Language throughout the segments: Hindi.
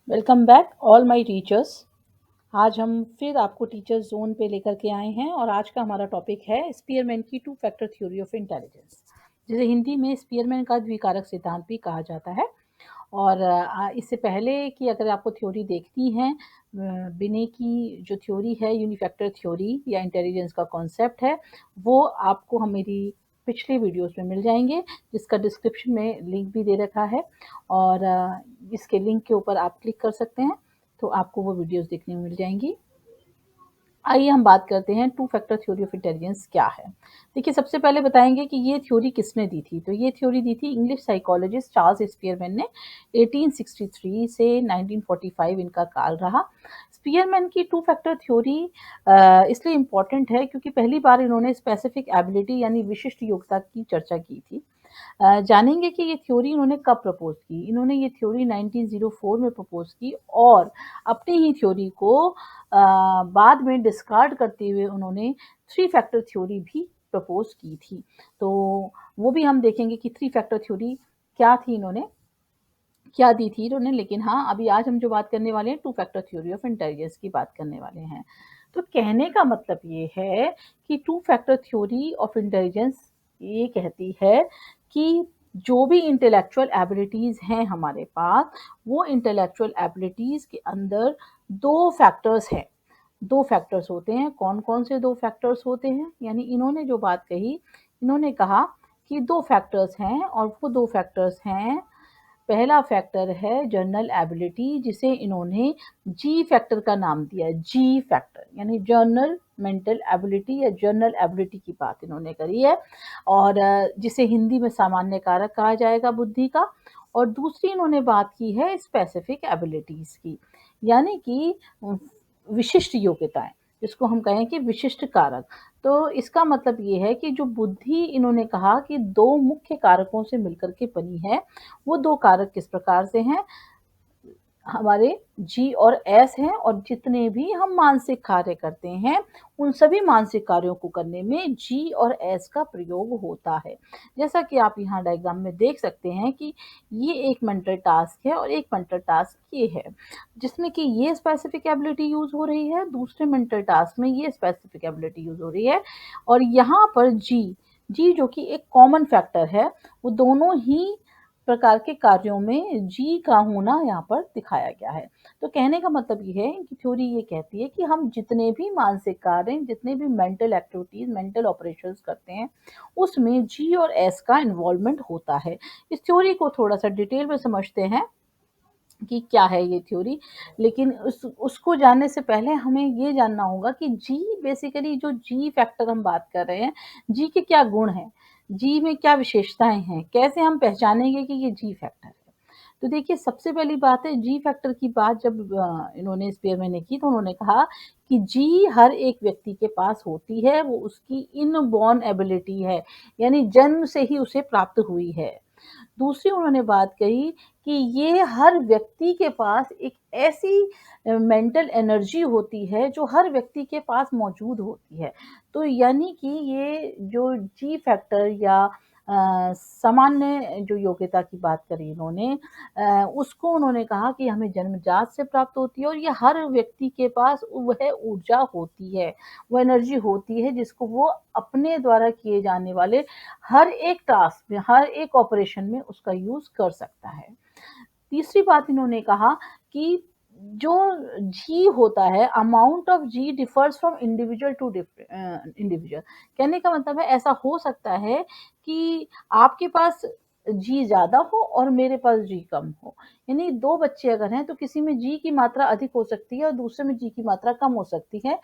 Welcome back all my teachers. आज हम फिर आपको टीचर्स जोन पे लेकर के आए हैं और आज का हमारा टॉपिक है स्पीयरमैन की two factor theory of intelligence, जिसे हिंदी में स्पीयरमैन का द्विकारक सिद्धांत भी कहा जाता है। और इससे पहले कि अगर आपको थ्योरी देखनी है, बिने की जो थ्योरी है यूनिफैक्टर थ्योरी या इंटेलिजेंस का कॉन्सेप्ट है, वो आपको हम मेरी पिछले वीडियोस में मिल जाएंगे, जिसका डिस्क्रिप्शन में लिंक भी दे रखा है। और इसके लिंक के ऊपर आप क्लिक कर सकते हैं तो आपको वो वीडियोस देखने में मिल जाएंगी। आइए हम बात करते हैं two factor theory of intelligence क्या है। देखिए, सबसे पहले बताएंगे कि ये थ्योरी किसने दी थी। तो ये थ्योरी दी थी इंग्लिश साइकोलॉजिस्ट चार्ल्स स्पीयरमैन ने। 1863 से 1945 इनका काल रहा। स्पीयरमैन की टू फैक्टर थ्योरी इसलिए इम्पॉर्टेंट है क्योंकि पहली बार इन्होंने स्पेसिफिक एबिलिटी यानी विशिष्ट योग्यता की चर्चा की थी। जानेंगे कि ये थ्योरी इन्होंने कब प्रपोज की। इन्होंने ये थ्योरी 1904 में प्रपोज की और अपनी ही थ्योरी को बाद में डिस्कार्ड करते हुए उन्होंने थ्री फैक्टर थ्योरी भी प्रपोज की थी। तो वो भी हम देखेंगे कि थ्री फैक्टर थ्योरी क्या थी, इन्होंने क्या दी थी इन्होंने। लेकिन हाँ, अभी आज हम जो बात करने वाले हैं two factor theory of intelligence की बात करने वाले हैं। तो कहने का मतलब ये है कि two factor theory of intelligence ये कहती है कि जो भी इंटेलेक्चुअल एबिलिटीज हैं हमारे पास, वो इंटेलेक्चुअल एबिलिटीज के अंदर दो फैक्टर्स हैं। दो फैक्टर्स होते हैं। कौन कौन से दो फैक्टर्स होते हैं? यानी इन्होंने जो बात कही, इन्होंने कहा कि दो फैक्टर्स हैं और वो दो फैक्टर्स हैं। पहला फैक्टर है जर्नल एबिलिटी, जिसे इन्होंने जी फैक्टर का नाम दिया। जी फैक्टर यानी जर्नल मेंटल एबिलिटी या जर्नल एबिलिटी की बात इन्होंने करी है, और जिसे हिंदी में सामान्य कारक कहा जाएगा बुद्धि का। और दूसरी इन्होंने बात की है स्पेसिफिक एबिलिटीज की, यानी कि विशिष्ट योग्यताएं, जिसको हम कहें कि विशिष्ट कारक। तो इसका मतलब ये है कि जो बुद्धि इन्होंने कहा कि दो मुख्य कारकों से मिलकर के बनी है, वो दो कारक किस प्रकार से हैं? हमारे जी और एस हैं, और जितने भी हम मानसिक कार्य करते हैं, उन सभी मानसिक कार्यों को करने में जी और एस का प्रयोग होता है। जैसा कि आप यहाँ डायग्राम में देख सकते हैं कि ये एक मेंटल टास्क है और एक मेंटल टास्क ये है, जिसमें कि ये स्पेसिफिक एबिलिटी यूज हो रही है, दूसरे मेंटल टास्क में ये स्पेसिफिक एबिलिटी यूज हो रही है। और यहाँ पर जी जी जो कि एक कॉमन फैक्टर है, वो दोनों ही प्रकार के कार्यों में जी का होना यहाँ पर दिखाया गया है। तो कहने का मतलब ये है कि थ्योरी ये कहती है कि हम जितने भी मानसिक कार्य, जितने भी मेंटल एक्टिविटीज, मेंटल ऑपरेशंस करते हैं, उसमें जी और एस का इन्वॉल्वमेंट होता है। इस थ्योरी को थोड़ा सा डिटेल में समझते हैं कि क्या है ये थ्योरी। लेकिन उसको जानने से पहले हमें ये जानना होगा कि जी बेसिकली, जो जी फैक्टर हम बात कर रहे हैं, जी के क्या गुण हैं, जी में क्या विशेषताएं हैं, कैसे हम पहचानेंगे कि ये जी फैक्टर है। तो देखिए, सबसे पहली बात है जी फैक्टर की बात जब इन्होंने स्पीयरमैन ने की, तो उन्होंने कहा कि जी हर एक व्यक्ति के पास होती है, वो उसकी इनबॉर्न एबिलिटी है, यानी जन्म से ही उसे प्राप्त हुई है। दूसरी उन्होंने बात कही कि ये हर व्यक्ति के पास एक ऐसी मेंटल एनर्जी होती है जो हर व्यक्ति के पास मौजूद होती है। तो यानी कि ये जो जी फैक्टर या सामान्य जो योग्यता की बात करी इन्होंने, उसको उन्होंने कहा कि हमें जन्मजात से प्राप्त होती है, और ये हर व्यक्ति के पास वह ऊर्जा होती है, वो एनर्जी होती है, जिसको वो अपने द्वारा किए जाने वाले हर एक टास्क में, हर एक ऑपरेशन में उसका यूज कर सकता है। तीसरी बात इन्होंने कहा कि जो जी होता है, amount of G differs from individual to individual. कहने का मतलब है, ऐसा हो सकता है कि आपके पास जी ज्यादा हो और मेरे पास जी कम हो। यानी दो बच्चे अगर हैं तो किसी में जी की मात्रा अधिक हो सकती है और दूसरे में जी की मात्रा कम हो सकती है।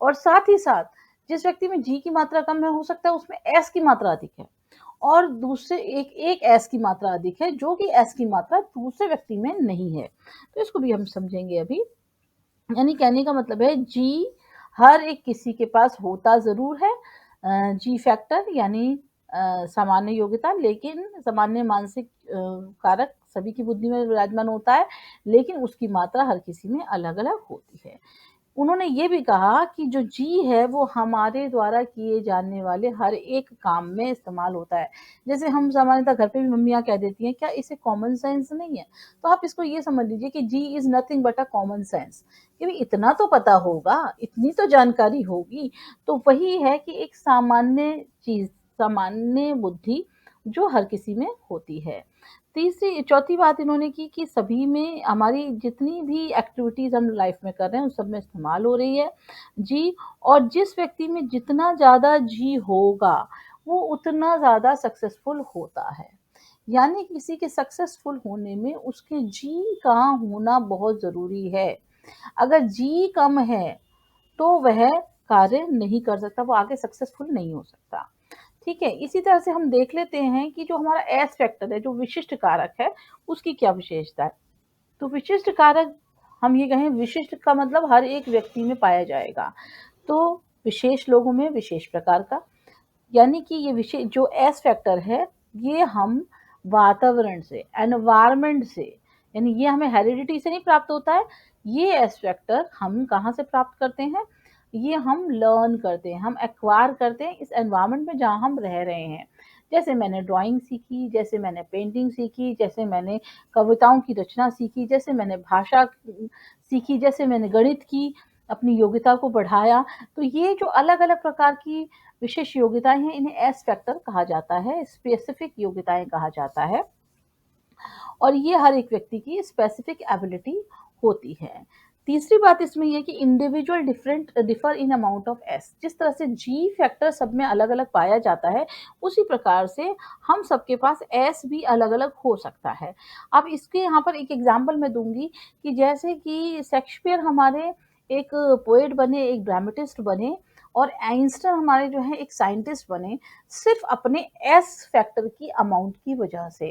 और साथ ही साथ जिस व्यक्ति में जी की मात्रा कम है, हो सकता है उसमें एस की मात्रा अधिक है, और दूसरे एक एक एस की मात्रा अधिक है, जो कि एस की मात्रा दूसरे व्यक्ति में नहीं है। तो इसको भी हम समझेंगे अभी। यानी कहने का मतलब है, जी हर एक किसी के पास होता जरूर है, जी फैक्टर यानी सामान्य योग्यता, लेकिन सामान्य मानसिक कारक सभी की बुद्धि में विराजमान होता है, लेकिन उसकी मात्रा हर किसी में अलग अलग होती है। उन्होंने ये भी कहा कि जो जी है वो हमारे द्वारा किए जाने वाले हर एक काम में इस्तेमाल होता है। जैसे हम सामान्यतः घर पे भी मम्मियाँ कह देती हैं, क्या इसे कॉमन सेंस नहीं है? तो आप इसको ये समझ लीजिए कि G is nothing but a common sense, कि भई इतना तो पता होगा, इतनी तो जानकारी होगी। तो वही है कि एक सामान्य चीज़, सामान्य बुद्धि जो हर किसी में होती है। तीसरी चौथी बात इन्होंने की कि सभी में हमारी जितनी भी एक्टिविटीज़ हम लाइफ में कर रहे हैं, उस सब में इस्तेमाल हो रही है जी, और जिस व्यक्ति में जितना ज़्यादा जी होगा, वो उतना ज़्यादा सक्सेसफुल होता है। यानी किसी के सक्सेसफुल होने में उसके जी का होना बहुत ज़रूरी है। अगर जी कम है, तो वह कार्य नहीं कर सकता, वो आगे सक्सेसफुल नहीं हो सकता। ठीक है? इसी तरह से हम देख लेते हैं कि जो हमारा एस फैक्टर है, जो विशिष्ट कारक है, उसकी क्या विशेषता है? तो विशिष्ट कारक, हम ये कहें विशिष्ट का मतलब हर एक व्यक्ति में पाया जाएगा। तो विशेष लोगों में विशेष प्रकार का, यानी कि ये विशेष जो एस फैक्टर है, ये हम वातावरण से, एनवायरनमेंट से, यानी ये हमें हेरिडिटी से नहीं प्राप्त होता है। ये एस फैक्टर हम कहाँ से प्राप्त करते हैं? ये हम लर्न करते हैं, हम एक्वायर करते हैं इस एनवायरनमेंट में जहाँ हम रह रहे हैं। जैसे मैंने ड्राइंग सीखी, जैसे मैंने पेंटिंग सीखी, जैसे मैंने कविताओं की रचना सीखी, जैसे मैंने भाषा सीखी, जैसे मैंने गणित की अपनी योग्यता को बढ़ाया। तो ये जो अलग-अलग प्रकार की विशेष योग्यताएँ हैं, इन्हें एस फैक्टर कहा जाता है, स्पेसिफिक योग्यताएँ कहा जाता है, और ये हर एक व्यक्ति की स्पेसिफिक एबिलिटी होती है। तीसरी बात इसमें ये है कि individual differ in amount of S. जिस तरह से जी फैक्टर सब में अलग-अलग पाया जाता है, उसी प्रकार से हम सबके पास एस भी अलग-अलग हो सकता है। अब इसके यहाँ पर एक एग्ज़ाम्पल मैं दूँगी कि जैसे कि शेक्सपियर हमारे एक पोएट बने, एक ड्रामेटिस्ट बने, और आइंस्टाइन हमारे जो हैं एक साइंटिस्ट बने, सिर्फ़ अपने एस फैक्टर की अमाउंट की वजह से,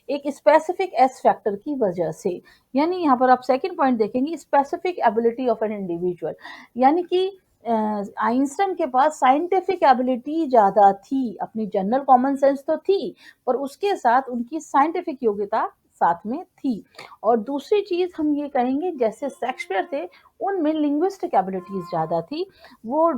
एक स्पेसिफिक एस फैक्टर की वजह से। यानी यहाँ पर आप सेकंड पॉइंट देखेंगे, specific ability of an individual, यानी कि आइंस्टाइन के पास साइंटिफिक एबिलिटी ज़्यादा थी, अपनी जनरल कॉमन सेंस तो थी, पर उसके साथ उनकी साइंटिफिक योग्यता साथ में थी। और दूसरी चीज़ हम ये कहेंगे, जैसे शेक्सपियर थे, उनमें लिंग्विस्टिक एबिलिटीज़ ज़्यादा थी, वो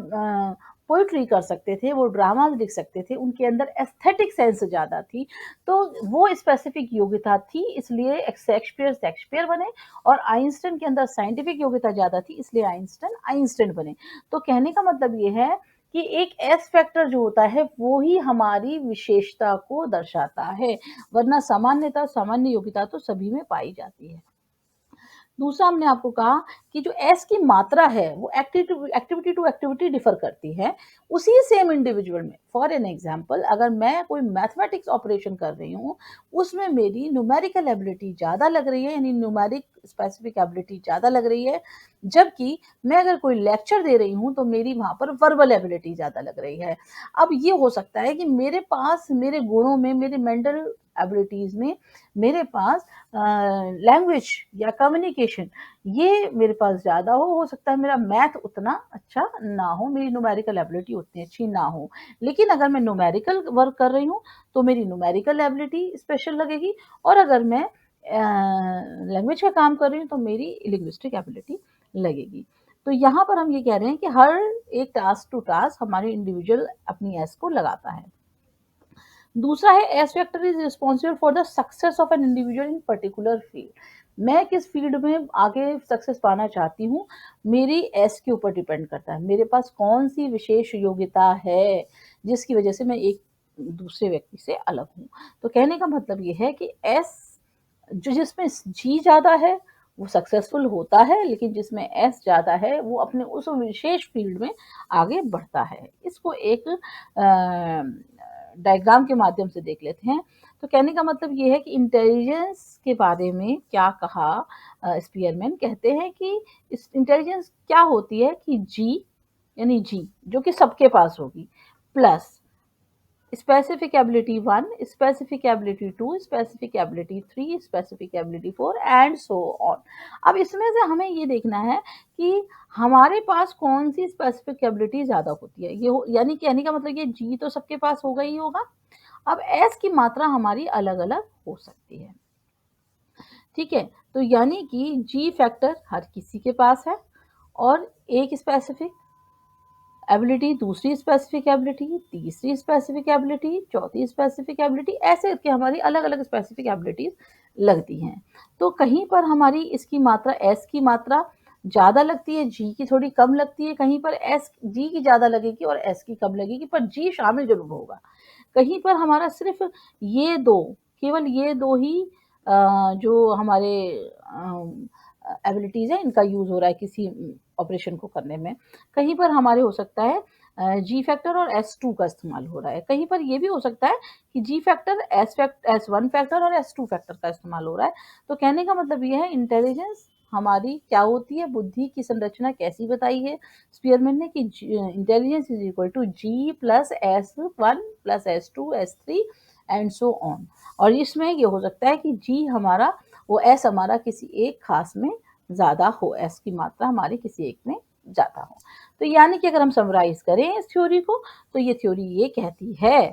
पोएट्री कर सकते थे, वो ड्रामाज़ लिख सकते थे, उनके अंदर एस्थेटिक सेंस ज़्यादा थी, तो वो स्पेसिफिक योग्यता थी, इसलिए एक शेक्सपियर शेक्सपियर बने, और आइंस्टाइन के अंदर साइंटिफिक योग्यता ज़्यादा थी, इसलिए आइंस्टाइन आइंस्टाइन बने। तो कहने का मतलब ये है कि एक एस फैक्टर जो होता है, वो ही हमारी विशेषता को दर्शाता है, वरना सामान्यतः सामान्य योग्यता तो सभी में पाई जाती है। दूसरा हमने आपको कहा कि जो एस की मात्रा है वो एक्टिविटी टू एक्टिविटी डिफर करती है उसी सेम इंडिविजुअल में। फॉर एन एग्जांपल, अगर मैं कोई मैथमेटिक्स ऑपरेशन कर रही हूँ, उसमें मेरी न्यूमेरिकल एबिलिटी ज़्यादा लग रही है, यानी न्यूमेरिक स्पेसिफिक एबिलिटी ज़्यादा लग रही है, जबकि मैं अगर कोई लेक्चर दे रही हूँ तो मेरी वहाँ पर वर्बल एबिलिटी ज़्यादा लग रही है। अब ये हो सकता है कि मेरे पास मेरे गुणों में, मेरे मेंटल एबिलिटीज़ में, मेरे पास लैंग्वेज या कम्युनिकेशन ये मेरे पास ज़्यादा हो सकता है मेरा मैथ उतना अच्छा ना हो, मेरी न्यूमेरिकल एबिलिटी उतनी अच्छी ना हो। लेकिन अगर मैं न्यूमेरिकल वर्क कर रही हूँ, तो मेरी न्यूमेरिकल एबिलिटी स्पेशल लगेगी, और अगर मैं लैंग्वेज का काम कर रही हूँ, तो मेरी लिंग्विस्टिक एबिलिटी लगेगी। तो यहाँ पर हम ये कह रहे हैं कि हर एक टास्क टू टास्क हमारे इंडिविजुअल अपनी एस को लगाता है। दूसरा है S factor is responsible for the success of an individual in particular field. मैं किस फील्ड में आगे सक्सेस पाना चाहती हूँ, मेरी एस के ऊपर डिपेंड करता है, मेरे पास कौन सी विशेष योग्यता है जिसकी वजह से मैं एक दूसरे व्यक्ति से अलग हूँ। तो कहने का मतलब ये है कि एस जो जिसमें जी ज़्यादा है, वो सक्सेसफुल होता है, लेकिन जिसमें एस ज़्यादा है, वो अपने उस विशेष फ़ील्ड में आगे बढ़ता है। इसको एक डायग्राम के माध्यम से देख लेते हैं। तो कहने का मतलब ये है कि इंटेलिजेंस के बारे में क्या कहा स्पीयरमैन, कहते हैं कि इस इंटेलिजेंस क्या होती है कि जी, यानी जी, जो कि सबके पास होगी, plus specific ability 1, specific ability 2, specific ability 3, specific ability 4 and so on. अब इसमें से हमें ये देखना है कि हमारे पास कौन-सी स्पेसिफिक एबिलिटी ज़्यादा होती है। ये हो यानी कहने का मतलब ये जी तो सबके पास होगा ही होगा। अब एस की मात्रा हमारी अलग-अलग हो सकती है। ठीक है? तो यानी कि जी फैक्टर हर किसी के पास है, और एक स्पेसिफिक एबिलिटी, दूसरी स्पेसिफिक एबिलिटी, तीसरी स्पेसिफिक एबिलिटी, चौथी स्पेसिफिक एबिलिटी, ऐसे करके हमारी अलग अलग स्पेसिफिक एबिलिटीज लगती हैं। तो कहीं पर हमारी इसकी मात्रा एस की मात्रा ज़्यादा लगती है, जी की थोड़ी कम लगती है, कहीं पर एस जी की ज़्यादा लगेगी और एस की कम लगेगी, पर जी शामिल जरूर होगा। कहीं पर हमारा सिर्फ ये दो, केवल ये दो ही जो हमारे एबिलिटीज़ हैं इनका यूज़ हो रहा है किसी ऑपरेशन को करने में। कहीं पर हमारे हो सकता है जी फैक्टर और S2 का इस्तेमाल हो रहा है। कहीं पर ये भी हो सकता है कि जी फैक्टर, S1 फैक्टर और S2 फैक्टर का इस्तेमाल हो रहा है। तो कहने का मतलब ये है इंटेलिजेंस हमारी क्या होती है, बुद्धि की संरचना कैसी बताई है स्पीयरमैन ने कि intelligence is equal to G plus S1 plus S2 S3 and so on. और इसमें ये हो सकता है कि जी हमारा वो एस हमारा किसी एक खास में ज़्यादा हो, एस की मात्रा हमारी किसी एक में ज़्यादा हो। तो यानी कि अगर हम समराइज करें इस थ्योरी को, तो ये थ्योरी ये कहती है,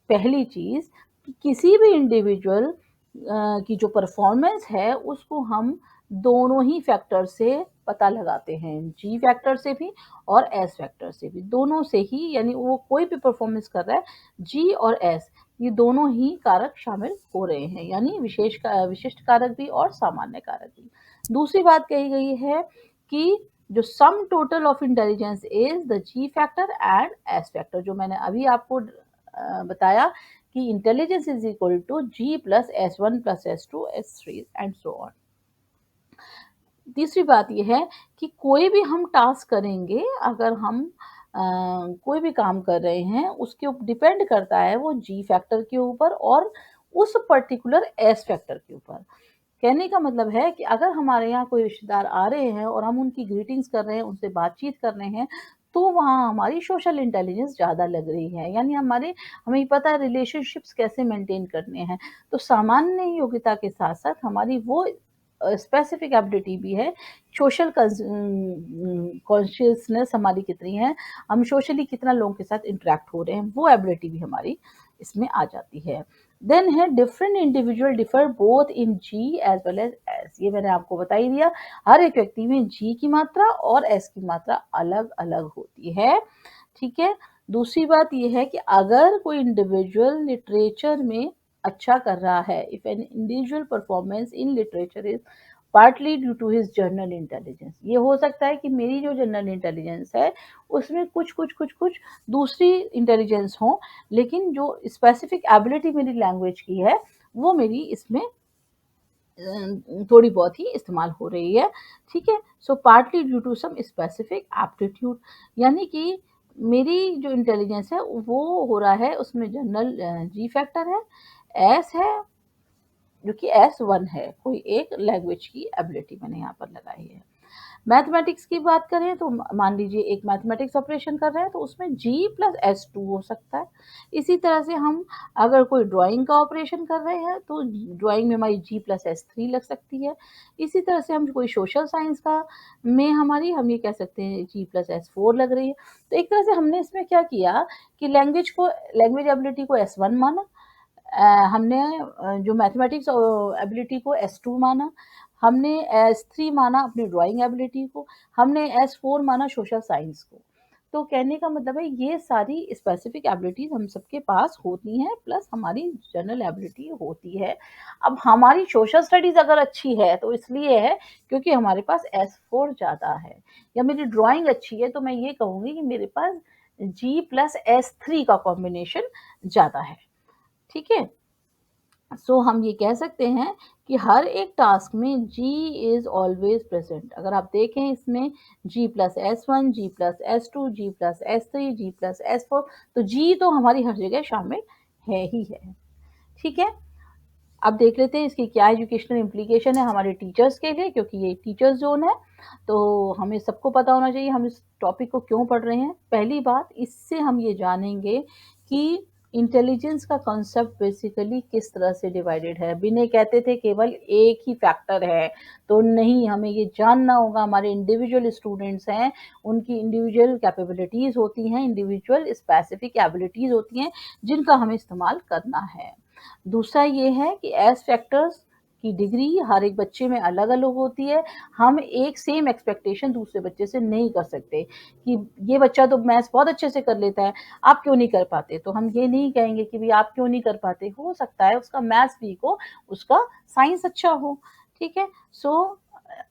पहली चीज़ कि किसी भी इंडिविजुअल की जो परफॉर्मेंस है उसको हम दोनों ही फैक्टर से पता लगाते हैं, जी फैक्टर से भी और एस फैक्टर से भी, दोनों से ही। यानी वो कोई भी परफॉर्मेंस कर रहा है, जी और एस ये दोनों ही कारक शामिल हो रहे हैं, यानी विशिष्ट कारक भी और सामान्य कारक भी। दूसरी बात कही गई है कि जो sum total of intelligence is the G factor and S factor, जो मैंने अभी आपको बताया कि intelligence is equal to G plus S1 plus S2 S3 and so on. तीसरी बात यह है कि कोई भी हम टास्क करेंगे, अगर हम कोई भी काम कर रहे हैं, उसके ऊपर डिपेंड करता है वो जी फैक्टर के ऊपर और उस पर्टिकुलर एस फैक्टर के ऊपर। कहने का मतलब है कि अगर हमारे यहाँ कोई रिश्तेदार आ रहे हैं और हम उनकी ग्रीटिंग्स कर रहे हैं, उनसे बातचीत कर रहे हैं, तो वहाँ हमारी सोशल इंटेलिजेंस ज़्यादा लग रही है, यानी हमें पता है रिलेशनशिप्स कैसे मेंटेन करने हैं। तो सामान्य योग्यता के साथ साथ हमारी वो स्पेसिफिक एबिलिटी भी है, सोशल कॉन्शियसनेस हमारी कितनी है, हम सोशली कितना लोगों के साथ इंटरेक्ट हो रहे हैं, वो एबिलिटी भी हमारी इसमें आ जाती है। देन है different individual differ both in G as well as S, ये मैंने आपको बता ही दिया, हर एक व्यक्ति में जी की मात्रा और एस की मात्रा अलग अलग होती है। ठीक है। दूसरी बात यह है कि अगर कोई इंडिविजुअल लिटरेचर में अच्छा कर रहा है, if an individual performance in literature is partly due to his general intelligence, ये हो सकता है कि मेरी जो जनरल इंटेलिजेंस है उसमें कुछ दूसरी इंटेलिजेंस हो, लेकिन जो स्पेसिफिक एबिलिटी मेरी लैंग्वेज की है वो मेरी इसमें थोड़ी बहुत ही इस्तेमाल हो रही है। ठीक है। So partly due to some specific aptitude, यानी कि मेरी जो इंटेलिजेंस है वो हो रहा है उसमें जनरल जी फैक्टर है, एस है जो कि S1 है, कोई एक लैंग्वेज की एबिलिटी मैंने यहाँ पर लगाई है। मैथमेटिक्स की बात करें तो मान लीजिए एक मैथमेटिक्स ऑपरेशन कर रहे हैं तो उसमें G प्लस S2 हो सकता है। इसी तरह से हम अगर कोई ड्राइंग का ऑपरेशन कर रहे हैं तो ड्राइंग में हमारी G प्लस S3 लग सकती है। इसी तरह से हम कोई सोशल साइंस का में हमारी हम ये कह सकते हैं G प्लस S4 लग रही है। तो एक तरह से हमने इसमें क्या किया कि लैंग्वेज एबिलिटी को S1 माना, हमने जो मैथमेटिक्स एबिलिटी को S2 माना, हमने S3 माना अपनी ड्राइंग एबिलिटी को, हमने S4 माना सोशल साइंस को। तो कहने का मतलब है ये सारी स्पेसिफिक एबिलिटीज हम सबके पास होती हैं, प्लस हमारी जनरल एबिलिटी होती है। अब हमारी सोशल स्टडीज अगर अच्छी है तो इसलिए है क्योंकि हमारे पास S4 ज़्यादा है, या मेरी ड्राइंग अच्छी है तो मैं ये कहूँगी कि मेरे पास G प्लस S3 का कॉम्बिनेशन ज़्यादा है। ठीक है। सो हम ये कह सकते हैं कि हर एक टास्क में G इज ऑलवेज प्रेजेंट। अगर आप देखें इसमें G plus S1, G plus S2, G plus S3, G plus S4, तो G तो हमारी हर जगह शामिल है ही है। ठीक है। अब देख लेते हैं इसकी क्या एजुकेशनल इम्प्लीकेशन है हमारे टीचर्स के लिए, क्योंकि ये टीचर्स जोन है तो हमें सबको पता होना चाहिए हम इस टॉपिक को क्यों पढ़ रहे हैं। पहली बात, इससे हम ये जानेंगे कि इंटेलिजेंस का कॉन्सेप्ट बेसिकली किस तरह से डिवाइडेड है। बिने कहते थे केवल एक ही फैक्टर है, तो नहीं, हमें ये जानना होगा हमारे इंडिविजुअल स्टूडेंट्स हैं, उनकी इंडिविजुअल कैपेबिलिटीज़ होती हैं, इंडिविजुअल स्पेसिफिक एबिलिटीज़ होती हैं जिनका हमें इस्तेमाल करना है। दूसरा ये है कि एस फैक्टर्स की डिग्री हर एक बच्चे में अलग-अलग होती है। हम एक सेम एक्सपेक्टेशन दूसरे बच्चे से नहीं कर सकते कि ये बच्चा तो मैथ्स बहुत अच्छे से कर लेता है, आप क्यों नहीं कर पाते? तो हम ये नहीं कहेंगे कि भई आप क्यों नहीं कर पाते? हो सकता है उसका मैथ्स वीक हो, उसका साइंस अच्छा हो, ठीक है? सो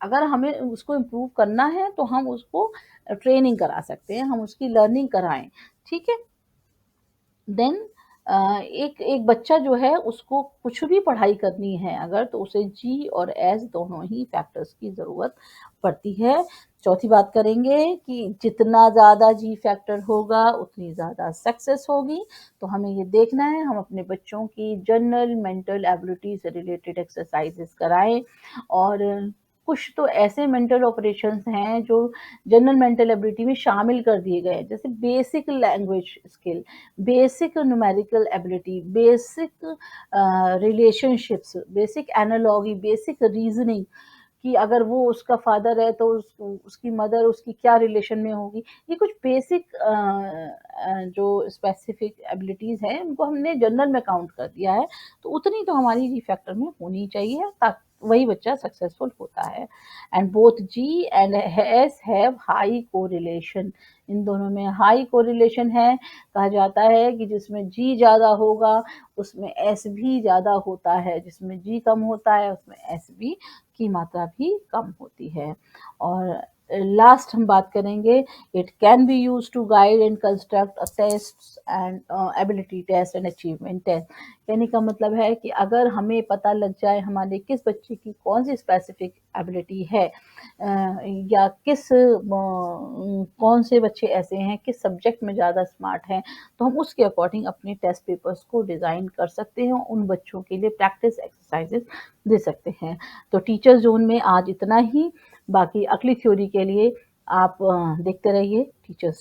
अगर हमें उसको इम्प्रूव करना है तो हम उसको ट्रेनिंग करा सकते हैं, हम उसकी लर्निंग कराएँ, ठीक है? देन एक एक बच्चा जो है उसको कुछ भी पढ़ाई करनी है अगर तो उसे जी और एस दोनों ही फैक्टर्स की ज़रूरत पड़ती है। चौथी बात करेंगे कि जितना ज़्यादा जी फैक्टर होगा उतनी ज़्यादा सक्सेस होगी। तो हमें ये देखना है हम अपने बच्चों की जनरल मेंटल एबिलिटी से रिलेटेड एक्सरसाइज़ेज़ कराएँ और कुछ तो ऐसे मेंटल ऑपरेशंस हैं जो जनरल मेंटल एबिलिटी में शामिल कर दिए गए हैं। जैसे basic language skill, basic numerical ability, basic relationships, basic analogy, basic reasoning कि अगर वो उसका फादर है तो उसकी मदर उसकी क्या रिलेशन में होगी। ये कुछ बेसिक जो स्पेसिफिक एबिलिटीज़ हैं उनको हमने जनरल में काउंट कर दिया है। तो उतनी तो हमारी जी फैक्टर में होनी चाहिए ता वही बच्चा सक्सेसफुल होता है। And both G and S have high correlation in दोनों में हाई कोरिलेशन है। कहा जाता है कि जिसमें जी ज़्यादा होगा उसमें एस भी ज़्यादा होता है, जिसमें जी कम होता है उसमें एस भी की मात्रा भी कम होती है। और लास्ट हम बात करेंगे it can be used to guide and construct a tests and ability test and achievement test. कहने का मतलब है कि अगर हमें पता लग जाए हमारे किस बच्चे की कौन सी स्पेसिफिक एबिलिटी है या कौन से बच्चे ऐसे हैं किस सब्जेक्ट में ज़्यादा स्मार्ट हैं, तो हम उसके अकॉर्डिंग अपने टेस्ट पेपर्स को डिज़ाइन कर सकते हैं, उन बच्चों के लिए प्रैक्टिस एक्सरसाइजेस दे सकते हैं। तो टीचर ज़ोन में आज इतना ही, बाकी अगली थ्योरी के लिए आप देखते रहिए टीचर्स